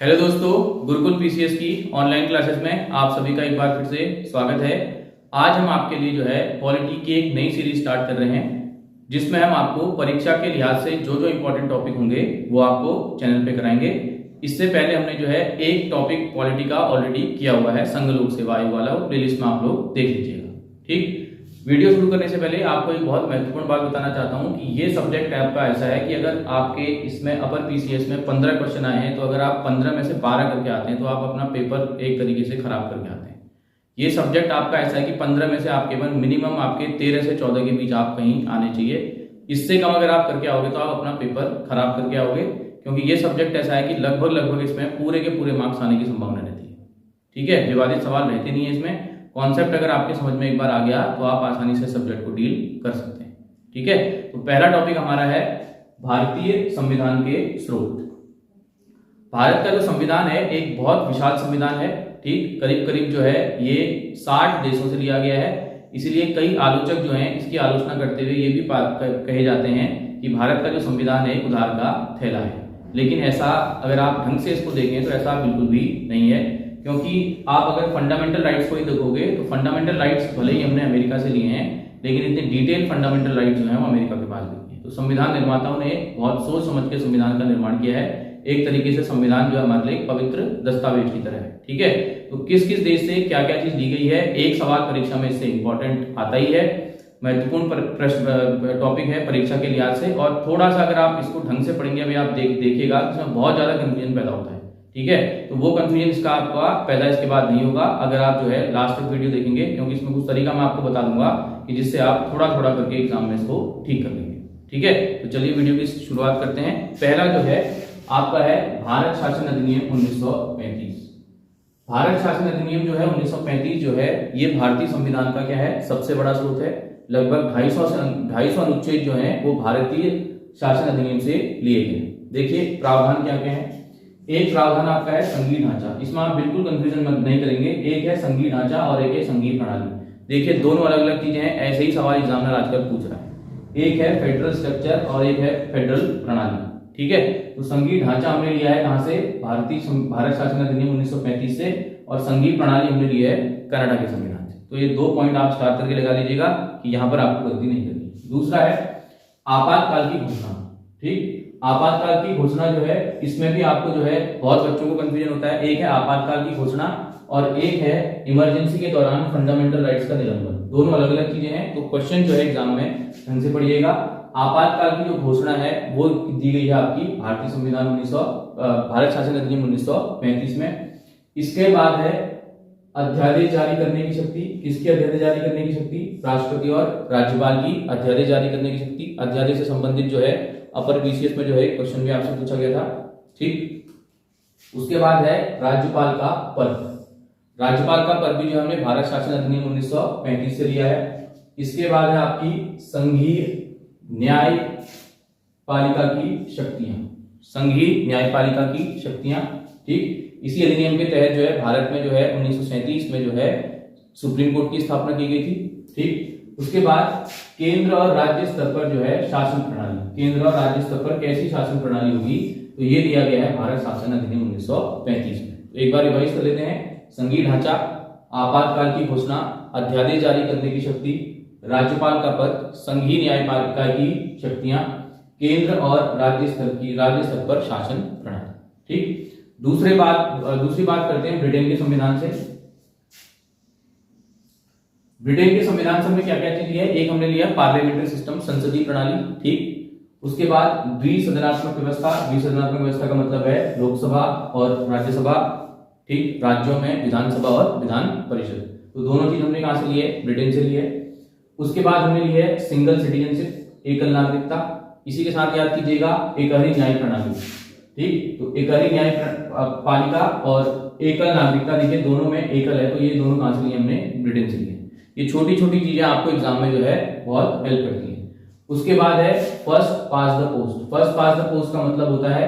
Hello दोस्तों, Gurukul PCS की online classes में आप सभी का एक बार फिर से स्वागत है। आज हम आपके लिए जो है पॉलिटी की एक नई सीरीज स्टार्ट कर रहे हैं, जिसमें हम आपको परीक्षा के लिहाज से जो जो इंपॉर्टेंट टॉपिक होंगे वो आपको चैनल पे कराएंगे। इससे पहले हमने जो है एक टॉपिक पॉलिटी का ऑलरेडी किया हुआ है, संघ लोक सेवा आयोग वाला, प्लेलिस्ट में आप लोग देख लीजिएगा। ठीक, वीडियो शुरू करने से पहले आपको एक बहुत महत्वपूर्ण बात बताना चाहता हूं कि ये सब्जेक्ट आपका ऐसा है कि अगर आपके इसमें अपर पीसीएस में 15 क्वेश्चन आए हैं तो अगर आप 15 में से 12 करके आते हैं तो आप अपना पेपर एक तरीके से खराब करके आते हैं। ये सब्जेक्ट आपका ऐसा है कि 15 में से आपके मन मिनिमम आपके 13 से 14 के बीच आप कहीं आने चाहिए। इससे कम अगर आप करके आओगे तो आप अपना पेपर खराब करके आओगे, क्योंकि ये सब्जेक्ट ऐसा है कि लगभग इसमें पूरे के पूरे मार्क्स आने की संभावना रहती है। ठीक है, विवादित सवाल रहते नहीं है इसमें। कॉन्सेप्ट अगर आपके समझ में एक बार आ गया तो आप आसानी से सब्जेक्ट को डील कर सकते हैं। ठीक है, तो पहला टॉपिक हमारा है भारतीय संविधान के स्रोत। भारत का जो संविधान है एक बहुत विशाल संविधान है। ठीक, करीब करीब जो है ये 60 देशों से लिया गया है। इसीलिए कई आलोचक जो हैं इसकी आलोचना करते हुए ये भी कहे जाते हैं कि भारत का जो संविधान है उधार का थैला है। लेकिन ऐसा अगर आप ढंग से इसको देखें तो ऐसा बिल्कुल भी नहीं है, क्योंकि आप अगर फंडामेंटल राइट्स को ही देखोगे तो फंडामेंटल राइट्स भले ही हमने अमेरिका से लिए हैं, लेकिन इतने डिटेल फंडामेंटल राइट्स जो हैं वो अमेरिका के पास नहीं है। तो संविधान निर्माताओं ने बहुत सोच समझ के संविधान का निर्माण किया है। एक तरीके से संविधान जो है हमारे लिए पवित्र दस्तावेज की तरह है। ठीक है, तो किस किस देश से क्या क्या चीज ली गई है, एक सवाल परीक्षा में इससे इंपॉर्टेंट आता ही है, महत्वपूर्ण प्रश्न टॉपिक है परीक्षा के लिहाज से। और थोड़ा सा अगर आप इसको ढंग से पढ़ेंगे, अभी आप देखिएगा इसमें बहुत ज्यादा कंफ्यूजन पैदा होता है। ठीक है, तो वो कंफ्यूजन इसका आपका पैदा इसके बाद नहीं होगा अगर आप जो है लास्ट तक वीडियो देखेंगे, क्योंकि इसमें कुछ तरीका मैं आपको बता दूंगा कि जिससे आप थोड़ा थोड़ा करके एग्जाम में इसको ठीक कर लेंगे। ठीक है, तो चलिए वीडियो की शुरुआत करते हैं। पहला जो है आपका है भारत शासन अधिनियम 1935। भारत शासन अधिनियम जो है 1935 जो है ये भारतीय संविधान का क्या है, सबसे बड़ा स्रोत है। लगभग 250 अनुच्छेद जो है वो भारतीय शासन अधिनियम से लिए गए। देखिए प्रावधान क्या क्या है। एक प्रावधान आपका है संघीय ढांचा, इसमें आप बिल्कुल कंफ्यूजन नहीं करेंगे। एक है संघीय ढांचा और एक है संघीय प्रणाली। देखिए दोनों अलग अलग चीजें हैं, ऐसे ही सवाल एग्जामिनर आजकल पूछ रहा है। एक है फेडरल स्ट्रक्चर और एक है फेडरल प्रणाली। ठीक है, तो संघीय ढांचा हमने लिया है कहां से, भारत शासन अधिनियम 1935 से, और संघीय प्रणाली हमने लिया है कनाडा के संविधान से। तो ये 2 पॉइंट आप स्टार्ट करके लगा लीजिएगा कि यहां पर आपको गलती नहीं करनी। दूसरा है आपातकाल की घोषणा। ठीक, आपातकाल की घोषणा जो है इसमें भी आपको जो है बहुत बच्चों को कंफ्यूजन होता है। एक है आपातकाल की घोषणा और एक है इमरजेंसी के दौरान फंडामेंटल राइट्स का निलंबन। दोनों अलग अलग चीजें हैं, तो क्वेश्चन जो है एग्जाम में ढंग से पढ़िएगा। आपातकाल की जो घोषणा है वो दी गई है आपकी भारतीय संविधान भारत शासन अधिनियम 1935 में। इसके बाद है अध्यादेश जारी करने की शक्ति। किसकी अध्यादेश जारी करने की शक्ति, राष्ट्रपति और राज्यपाल की अध्यादेश जारी करने की शक्ति। अध्यादेश से संबंधित जो है अपर पीसीएस में जो है क्वेश्चन भी आपसे पूछा गया था। ठीक, उसके बाद है राज्यपाल का पद। राज्यपाल का पद भी जो हमने भारत शासन अधिनियम 1935 से लिया है। इसके बाद है आपकी संघीय न्यायपालिका की शक्तियां, संघीय न्यायपालिका की शक्तियां। ठीक, इसी अधिनियम के तहत जो है भारत में जो है 1937 में जो है सुप्रीम कोर्ट की स्थापना की गई थी। ठीक, उसके बाद केंद्र और राज्य स्तर पर जो है शासन प्रणाली, केंद्र और राज्य स्तर पर कैसी शासन प्रणाली होगी, तो ये दिया गया है भारत शासन अधिनियम 1935 में। तो एक बार रिवाइज कर लेते हैं। संघीय ढांचा, आपातकाल की घोषणा, अध्यादेश जारी करने की शक्ति, राज्यपाल का पद, संघीय न्यायपालिका की शक्तियां, केंद्र और राज्य स्तर पर शासन प्रणाली। ठीक, दूसरी बात करते हैं ब्रिटेन के संविधान से। ब्रिटेन के संविधान से हमने क्या क्या चीज लिया है, एक हमने लिया पार्लियामेंट्री सिस्टम, संसदीय प्रणाली। ठीक, उसके बाद द्विसदनात्मक व्यवस्था। द्विसदनात्मक व्यवस्था का मतलब है लोकसभा और राज्यसभा। ठीक, राज्यों में विधानसभा और विधान परिषद। तो दोनों चीज हमने कहां से लिए, ब्रिटेन से लिए। उसके बाद हमने लिए है सिंगल सिटीजनशिप, एकल नागरिकता। इसी के साथ याद कीजिएगा एकहरी न्याय प्रणाली। ठीक, तो एकहरी न्याय पालिका और एकल नागरिकता, देखिए दोनों में एकल है, तो ये दोनों कहां से लिए हमने, ब्रिटेन से लिए। ये छोटी छोटी चीजें आपको एग्जाम में जो है बहुत हेल्प करती हैं। उसके बाद है first pass the post. First pass the post का मतलब होता है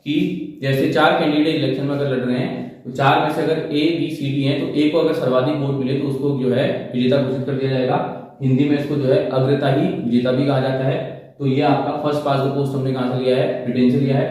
कि जैसे 4 कैंडिडेट इलेक्शन में अगर लड़ रहे हैं तो 4 में से अगर ए बी सी डी है तो ए को अगर सर्वाधिक वोट मिले तो उसको जो है विजेता घोषित कर दिया जाएगा। हिंदी में इसको जो है अग्रता ही विजेता भी कहा जाता है। तो ये आपका फर्स्ट पास द पोस्ट हमने कहां से लिया है, ब्रिटेन से लिया है।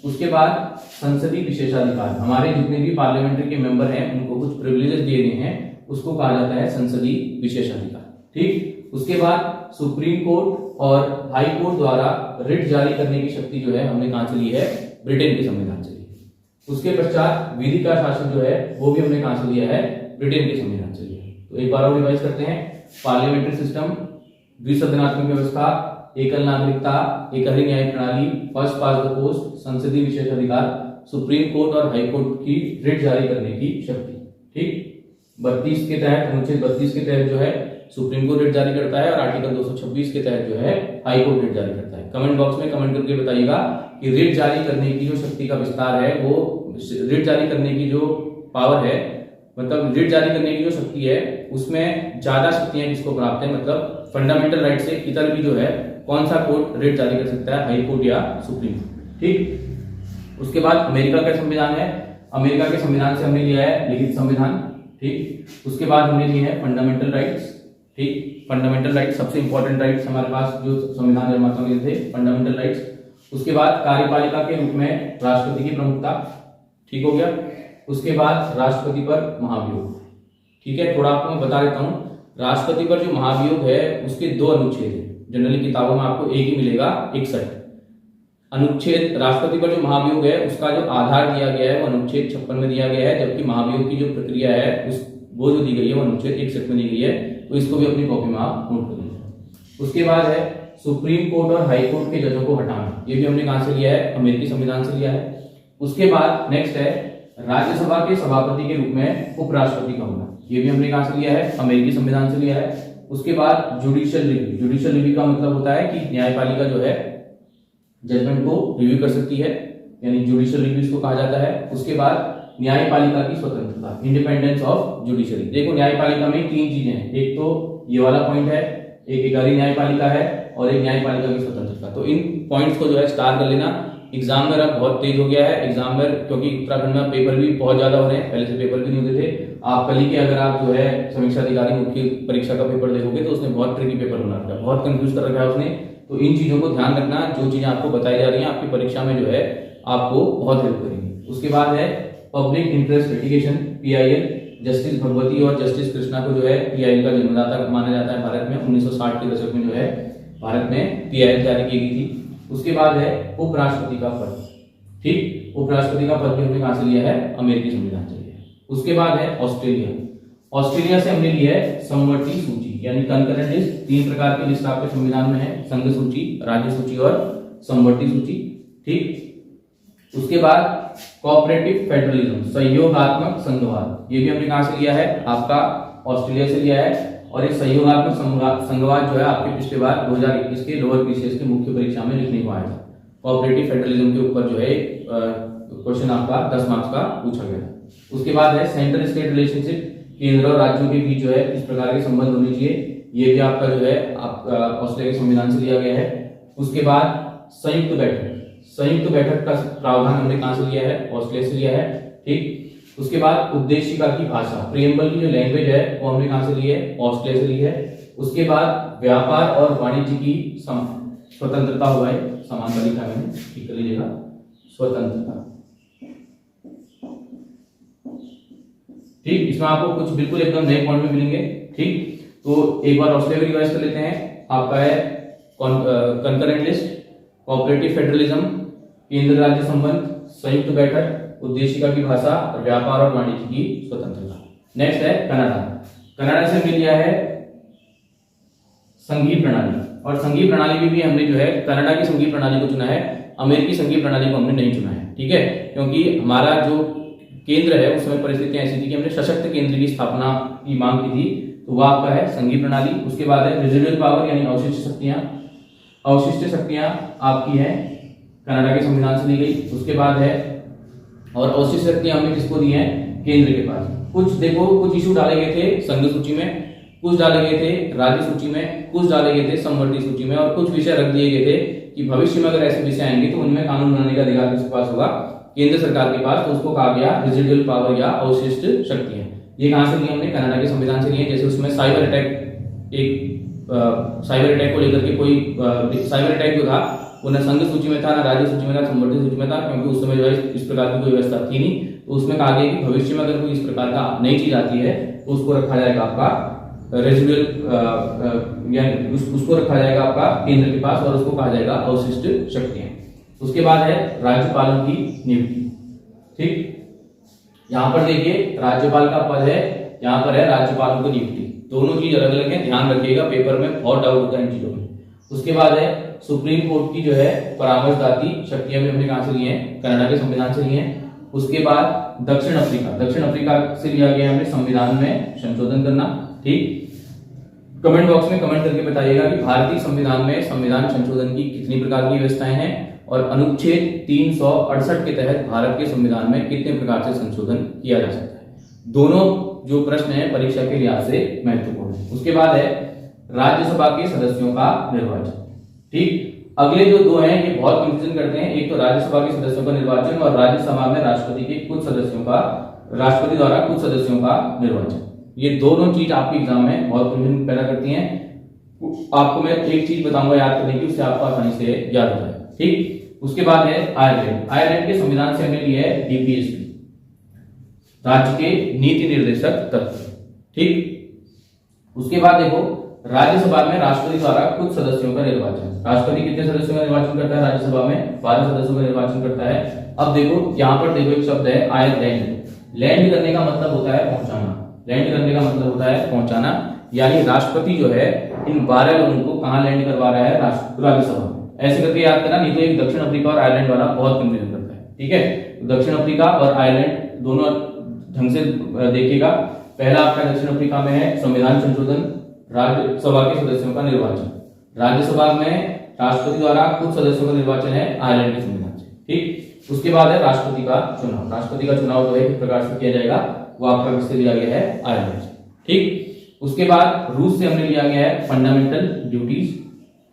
उसके बाद संसदीय विशेषाधिकार, हमारे जितने भी पार्लियामेंट्री के मेंबर हैं उनको कुछ प्रिविलेजेस दिए गए हैं, उसको कहा जाता है संसदीय विशेषाधिकार। ठीक, उसके बाद सुप्रीम कोर्ट और हाई कोर्ट द्वारा रिट जारी करने की शक्ति जो है हमने कहां से ली है, ब्रिटेन के संविधान से ली है। उसके पश्चात विधि का शासन जो है वो भी हमने कहां से लिया है, ब्रिटेन के संविधान से लिया है। तो एक बार और रिवाइज करते हैं, पार्लियामेंट्री सिस्टम, द्विसदनात्मक व्यवस्था, एकल नागरिकता, एकल न्याय प्रणाली, फर्स्ट पास द पोस्ट, संसदीय विशेषाधिकार, सुप्रीम कोर्ट और हाई कोर्ट की रिट जारी करने की शक्ति। ठीक, 32 के तहत, अनुच्छेद 32 के तहत जो है सुप्रीम कोर्ट रिट जारी करता है और आर्टिकल 226 के तहत जो है हाई कोर्ट रिट जारी करता है। कमेंट बॉक्स में कमेंट करके बताइएगा कि रिट जारी करने की जो शक्ति का विस्तार है, वो रिट जारी करने की जो पावर है, मतलब रिट जारी करने की जो शक्ति है उसमें ज्यादा शक्तियां किसको प्राप्त है, मतलब फंडामेंटल राइट से इतर भी जो है कौन सा कोर्ट रिट जारी कर सकता है, हाई कोर्ट या सुप्रीम कोर्ट। ठीक, उसके बाद अमेरिका का संविधान है, अमेरिका के संविधान से हमने लिया है लिखित संविधान। ठीक, उसके बाद हमने लिए है फंडामेंटल राइट्स। ठीक, फंडामेंटल राइट्स सबसे इंपॉर्टेंट राइट्स हमारे पास जो संविधान निर्माताओं ने थे, फंडामेंटल राइट्स। उसके बाद कार्यपालिका के रूप में राष्ट्रपति की प्रमुखता, ठीक हो गया। उसके बाद राष्ट्रपति पर महाभियोग। ठीक है, थोड़ा आपको मैं बता देता हूं, राष्ट्रपति पर जो महाभियोग है उसके 2 अनुच्छेद हैं, जनरली किताबों में आपको एक ही मिलेगा, 61 अनुच्छेद। राष्ट्रपति पर जो महाभियोग है उसका जो आधार दिया गया है वो अनुच्छेद 56 में दिया गया है, जबकि महाभियोग की जो प्रक्रिया है वो जो दी गई है वो अनुच्छेद 61 में दी गई है, तो इसको भी अपनी कॉपी में आप नोट कर लीजिए। उसके बाद है सुप्रीम कोर्ट और हाई कोर्ट के जजों को हटाना, ये भी हमने कहां से लिया है, अमेरिकी संविधान से लिया है। उसके बाद नेक्स्ट है राज्यसभा के सभापति के रूप में उपराष्ट्रपति का होना, ये भी हमने कहां से लिया है, अमेरिकी संविधान से लिया है। उसके बाद जुडिशियल रिव्यू, जुडिशियल रिव्यू का मतलब होता है कि न्यायपालिका जो है जजमेंट को रिव्यू कर सकती है, यानी जुडिशियल रिव्यू इसको कहा जाता है। उसके बाद न्यायपालिका की स्वतंत्रता, इंडिपेंडेंस ऑफ जुडिशरी। देखो न्यायपालिका में 3 चीजें हैं, एक तो ये वाला पॉइंट है, एक एकल न्यायपालिका है और एक न्यायपालिका की स्वतंत्रता। तो इन पॉइंट्स को जो है स्टार कर लेना। एग्जाम में अब बहुत तेज हो गया है एग्जाम में, क्योंकि उत्तराखंड में पेपर भी बहुत ज्यादा हो रहे हैं, पहले से पेपर भी नहीं होते थे। आप कल ही के अगर आप जो है समीक्षा अधिकारी मुख्य परीक्षा का पेपर देखोगे तो उसने बहुत ट्रिकी पेपर बना रखा है, बहुत कंफ्यूज कर रखा है उसने। तो इन चीजों को ध्यान रखना, जो चीजें आपको बताई जा रही हैं आपकी परीक्षा में जो है आपको बहुत हेल्प करेंगी। उसके बाद है public interest litigation, PIL। Justice Bhagwati और जस्टिस कृष्णा को जो है PIL का जन्मदाता माना जाता है भारत में। 1960 के दशक में जो है भारत में PIL जारी की गई थी। उसके बाद है उपराष्ट्रपति का पद। ठीक, उपराष्ट्रपति का पद भी हमने कहां से लिया है, अमेरिकी संविधान से लिया है। उसके बाद है ऑस्ट्रेलिया। ऑस्ट्रेलिया से हमने लिया है समवर्ती सूची, यानी कंकरेंट लिस्ट। 3 प्रकार की लिस्ट आपके संविधान में है, संघ सूची, राज्य सूची और समवर्ती सूची। ठीक, उसके बाद कोऑपरेटिव फेडरलिज्म, सहयोगात्मक संघवाद, ये भी हमने कहां से लिया है, आपका ऑस्ट्रेलिया से लिया है। और ये सहयोगात्मक संघवाद जो है आपके पिछले बार 2021 के लोअर PCS के मुख्य परीक्षा में लिखने को आया था। कोऑपरेटिव फेडरलिज्म के ऊपर जो है क्वेश्चन आपका 10 मार्क्स का पूछा गया था। उसके बाद है सेंट्रल स्टेट रिलेशनशिप, केंद्र और राज्यों के बीच जो है किस प्रकार के संबंध होने चाहिए, ये भी आपका जो है आपका ऑस्ट्रेलिया के संविधान से लिया गया है। उसके बाद संयुक्त बैठक, संयुक्त बैठक का प्रावधान हमने कहां से लिया है, ऑस्ट्रेलिया से लिया है। ठीक, उसके बाद उद्देशिका की भाषा, प्रियम्बल की जो लैंग्वेज है वो हमने कहां से ली है, ऑस्ट्रेलिया से ली है। उसके बाद व्यापार और वाणिज्य की स्वतंत्रता हुआ है, समानता लिखा मैंने, ठीक कर लीजिएगा, स्वतंत्रता। ठीक, इसमें आपको कुछ बिल्कुल एकदम नए पॉइंट में मिलेंगे। ठीक, तो एक बार ऑस्ट्रेलिया रिवाइज कर लेते हैं। आपका है कंकरेंट लिस्ट, कोऑपरेटिव फेडरलिज्म, केंद्र राज्य संबंध, संयुक्त बैठक, उद्देशिका की भाषा और व्यापार और वाणिज्य की स्वतंत्रता। नेक्स्ट है कनाडा। कनाडा से हमने लिया है संघीय प्रणाली, और संघीय प्रणाली भी हमने जो है कनाडा की संघीय प्रणाली को चुना है, अमेरिकी संघीय प्रणाली को हमने नहीं चुना है। ठीक है, क्योंकि हमारा जो केंद्र है उस समय परिस्थितियां ऐसी थी कि हमने सशक्त केंद्र की स्थापना की मांग की थी, तो वह आपका है संघीय प्रणाली। उसके बाद है रेजिडुअल पावर, यानी अवशिष्ट शक्तियां। अवशिष्ट शक्तियां आपकी है कनाडा के संविधान से ली गई। उसके बाद है, और अवशिष्ट शक्तियां हमने किसको दी हैं, केंद्र के पास। कुछ देखो, कुछ इशू डाले गए थे संघ सूची में, कुछ डाले गए थे राज्य सूची में, कुछ डाले गए थे समवर्ती सूची में, और कुछ विषय रख दिए गए थे कि भविष्य में अगर ऐसे विषय आएंगे तो उनमें कानून बनाने का अधिकार किसके पास होगा, केंद्र सरकार के पास। तो उसको कहा गया रेजिडुअल पावर या अवशिष्ट शक्तियां। ये कहां से ली हमने, कनाडा के संविधान से लिए। जैसे उसमें साइबर अटैक एक साइबर अटैक को लेकर के कोई साइबर अटैक जो था वो न संघ सूची में था, न राज्य सूची में था, संवर्धित सूची में था, क्योंकि उस समय जो है इस प्रकार की कोई व्यवस्था थी नहीं। तो उसमें कहा गया कि भविष्य में अगर कोई इस प्रकार का नई चीज आती है तो उसको रखा जाएगा आपका रेजिडुअल, यानी उसको रखा जाएगा आपका केंद्र के पास और उसको कहा जाएगा अवशिष्ट शक्तियां। उसके बाद है राज्यपालों की नियुक्ति। ठीक, यहाँ पर देखिए राज्यपाल का पद है, यहाँ पर है राज्यपालों की नियुक्ति। दोनों चीज अलग अलग है, ध्यान रखिएगा, पेपर में बहुत डाउट होता है इन चीजों में। उसके बाद है सुप्रीम कोर्ट की जो है परामर्शदाती शक्तियां भी हमने कहां से ली हैं, कनाडा के संविधान से ली हैं। उसके बाद दक्षिण अफ्रीका से लिया गया हमने संविधान में संशोधन करना। ठीक, कमेंट बॉक्स में कमेंट करके बताइएगा कि भारतीय संविधान में संविधान संशोधन की कितनी प्रकार की व्यवस्थाएं हैं और अनुच्छेद 368 के तहत भारत के संविधान में कितने प्रकार से संशोधन किया जा सकता है। दोनों जो प्रश्न है परीक्षा के लिहाज से महत्वपूर्ण है। उसके बाद है राज्यसभा के सदस्यों का निर्वाचन। ठीक, अगले जो दो हैं ये बहुत कंफ्यूजन करते हैं, एक तो राज्यसभा के सदस्यों का निर्वाचन और राज्यसभा में राष्ट्रपति द्वारा कुछ सदस्यों का निर्वाचन। ये दोनों चीज आपके एग्जाम में बहुत कंफ्यूजन पैदा करती हैं। आपको मैं एक चीज बताऊंगा याद करने की, उससे आपको आसानी से याद हो जाए। ठीक, उसके बाद है आयरलैंड के संविधान से हमने लिया है डीपीएसपी, राज्य के नीति निर्देशक तत्व। ठीक, उसके बाद देखो राज्यसभा में राष्ट्रपति द्वारा कुछ सदस्यों का निर्वाचन। राष्ट्रपति कितने सदस्यों का निर्वाचन करता है राज्यसभा में? 12 सदस्यों का निर्वाचन करता है। अब देखो यहाँ पर देखो एक शब्द है आयरलैंड। लैंड करने का मतलब होता है पहुंचाना, लैंड करने का मतलब होता है पहुंचाना, यानी राष्ट्रपति जो है इन 12 लोगों को कहां लैंड करवा रहा है? राज्यसभा में। ऐसे करके याद करना, नहीं तो एक दक्षिण अफ्रीका और आयरलैंड वाला बहुत कंफ्यूजन करता है। ठीक है, तो दक्षिण अफ्रीका और आयरलैंड दोनों ढंग से देखिएगा। पहला आपका दक्षिण अफ्रीका में है संविधान संशोधन, राज्यसभा के सदस्यों का निर्वाचन। राज्यसभा में राष्ट्रपति द्वारा कुछ सदस्यों का निर्वाचन है आयरलैंड के संविधान से। ठीक, उसके बाद है राष्ट्रपति का चुनाव। राष्ट्रपति का चुनाव जो है किस प्रकार से किया जाएगा वो आपका किससे लिया गया है? आयरलैंड से। ठीक, उसके बाद रूस से हमने लिया गया है फंडामेंटल ड्यूटीज।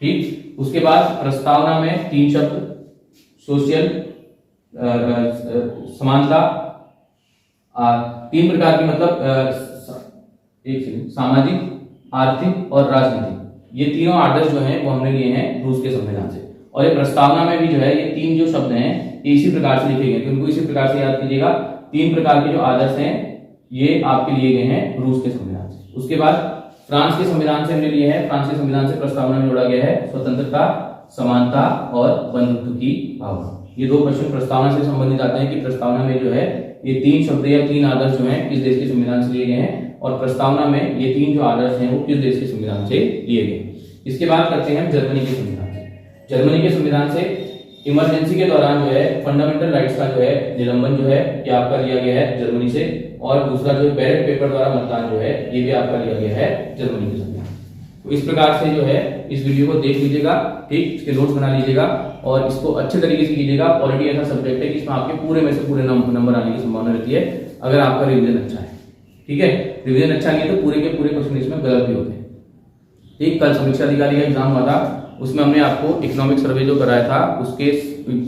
ठीक, उसके बाद प्रस्तावना में 3 शब्द, सोशल समानता, 3 प्रकार की मतलब सामाजिक, आर्थिक और राजनीतिक, ये तीनों आदर्श जो हैं वो हमने लिए हैं रूस के संविधान से। और ये प्रस्तावना में भी जो है ये 3 जो शब्द हैं ये इसी प्रकार से लिखे गए, तो उनको इसी प्रकार से याद कीजिएगा। 3 प्रकार के जो आदर्श हैं ये आपके लिए गए हैं रूस के संविधान से। उसके बाद फ्रांस के संविधान से हमने लिए हैं, फ्रांस के संविधान से प्रस्तावना में जोड़ा गया है स्वतंत्रता, समानता और बंधुत्व की भावना। ये 2 प्रश्न प्रस्तावना से संबंधित आते हैं कि प्रस्तावना में जो है ये 3 शब्द या 3 आदर्श जो हैं किस देश के संविधान से लिए गए हैं, और प्रस्तावना में ये 3 जो आदर्श हैं वो किस देश के संविधान से लिए गए। इसके बाद करते हैं जर्मनी के संविधान से। जर्मनी के संविधान से इमरजेंसी के दौरान जो है फंडामेंटल राइट्स का जो है निलंबन जो है ये आपका लिया गया है जर्मनी से, और दूसरा जो बैलेट पेपर द्वारा मतदान जो है ये भी आपका लिया गया है जर्मनी के संविधान। तो इस प्रकार से जो है इस वीडियो को देख लीजिएगा। ठीक, इसके नोट्स बना लीजिएगा और इसको अच्छे तरीके से कीजिएगा। पॉलिटी ऐसा सब्जेक्ट है कि इसमें आपके पूरे में से पूरे नंबर आने की संभावना रहती है अगर आपका रिवीजन अच्छा है। ठीक है, रिवीजन अच्छा नहीं है तो पूरे के पूरे क्वेश्चन इसमें गलत भी होते हैं। ठीक, कल समीक्षा अधिकारी का एग्जाम हुआ था, उसमें हमने आपको इकोनॉमिक सर्वे जो कराया था उसके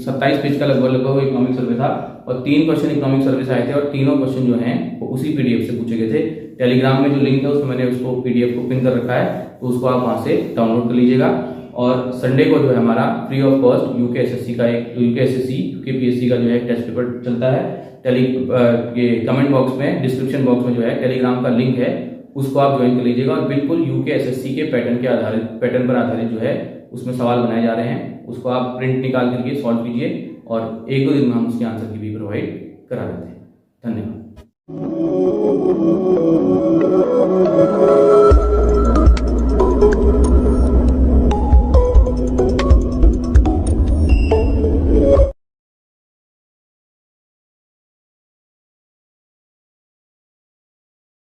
27 पेज का लगभग इकोनॉमिक सर्वे था और 3 क्वेश्चन इकोनॉमिक सर्वे से आए थे और तीनों क्वेश्चन जो हैं वो उसी पीडीएफ से पूछे गए थे। टेलीग्राम में जो लिंक है उसमें मैंने उसको पीडीएफ को पिन कर रखा है, तो उसको आप वहां से डाउनलोड कर लीजिएगा। और संडे को जो है हमारा फ्री ऑफ कॉस्ट यूकेएसएससी का एक यूकेपीएससी का जो है टेस्ट पेपर चलता है। ये कमेंट बॉक्स में डिस्क्रिप्शन बॉक्स में जो है टेलीग्राम का लिंक है उसको आप ज्वाइन कर लीजिएगा और बिल्कुल यूकेएसएससी के पैटर्न पर आधारित जो है उसमें सवाल बनाए जा रहे हैं, उसको आप प्रिंट निकाल करके सॉल्व कीजिए और 1-2 दिन में हम उसके आंसर की भी प्रोवाइड करा देते हैं।